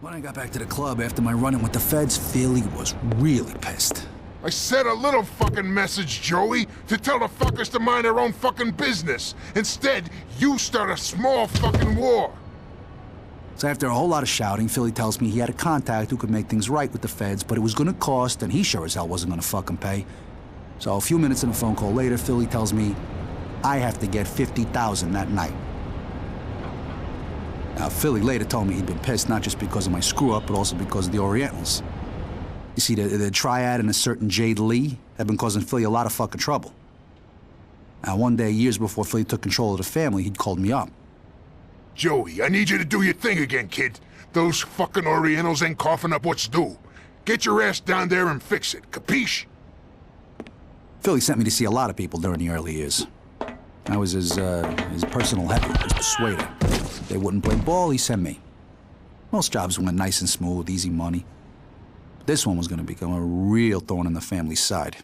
When I got back to the club after my run-in with the feds, Philly was really pissed. I said a little fucking message, Joey, to tell the fuckers to mind their own fucking business. Instead, you start a small fucking war. So after a whole lot of shouting, Philly tells me he had a contact who could make things right with the feds, but it was gonna cost, and he sure as hell wasn't gonna fucking pay. So a few minutes in a phone call later, Philly tells me I have to get $50,000 that night. Now, Philly later told me he'd been pissed not just because of my screw-up, but also because of the Orientals. You see, the Triad and a certain Jade Lee have been causing Philly a lot of fucking trouble. Now, one day, years before Philly took control of the family, he'd called me up. Joey, I need you to do your thing again, kid. Those fucking Orientals ain't coughing up what's due. Get your ass down there and fix it, capiche? Philly sent me to see a lot of people during the early years. I was his personal heavy, his persuader. They wouldn't play ball, he sent me. Most jobs went nice and smooth, easy money. This one was gonna become a real thorn in the family's side.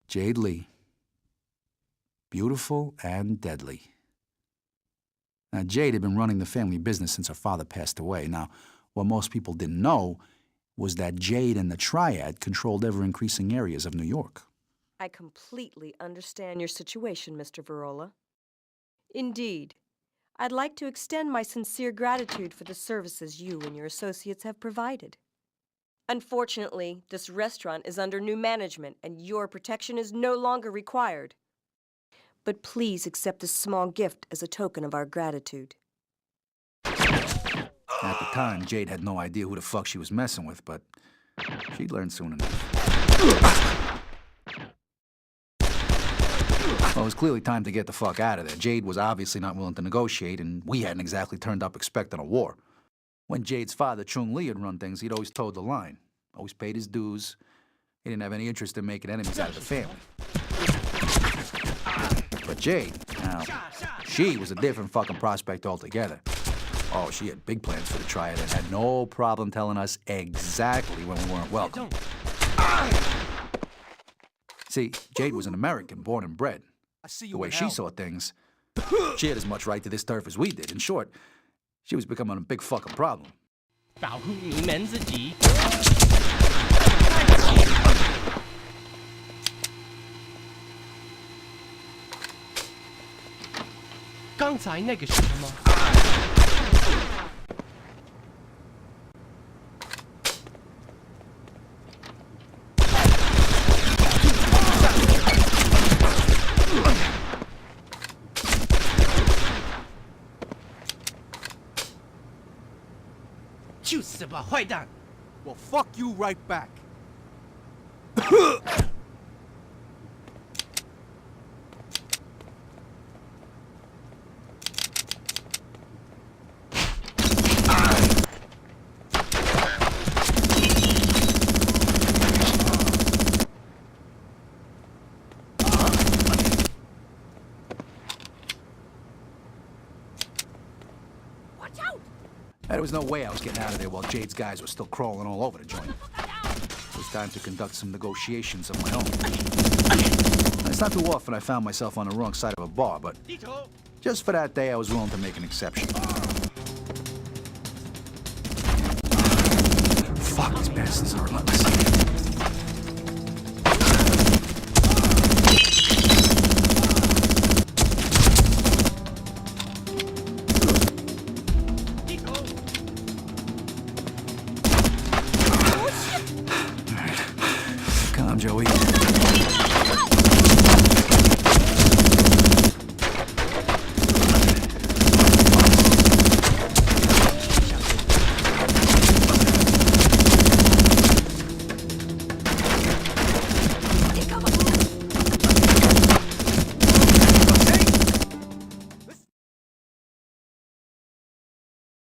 Jade Lee. Beautiful and deadly. Now, Jade had been running the family business since her father passed away. Now, what most people didn't know was that Jade and the Triad controlled ever-increasing areas of New York. I completely understand your situation, Mr. Verola. Indeed, I'd like to extend my sincere gratitude for the services you and your associates have provided. Unfortunately, this restaurant is under new management and your protection is no longer required. But please accept this small gift as a token of our gratitude. At the time, Jade had no idea who the fuck she was messing with, but she'd learn soon enough. Well, it was clearly time to get the fuck out of there. Jade was obviously not willing to negotiate, and we hadn't exactly turned up expecting a war. When Jade's father, Chung Lee, had run things, he'd always toed the line. Always paid his dues. He didn't have any interest in making enemies out of the family. But Jade, now, she was a different fucking prospect altogether. Oh, she had big plans for the Triad and had no problem telling us exactly when we weren't welcome. See, Jade was an American, born and bred. The way she saw things, she had as much right to this turf as we did. In short, she was becoming a big fucking problem. 保护你们自己。刚才那个是什么？去死吧，坏蛋！ Well, fuck you right back. There was no way I was getting out of there while Jade's guys were still crawling all over the joint. It was time to conduct some negotiations of my own. It's not too often I found myself on the wrong side of a bar, but just for that day, I was willing to make an exception. Fuck, these bastards are relentless.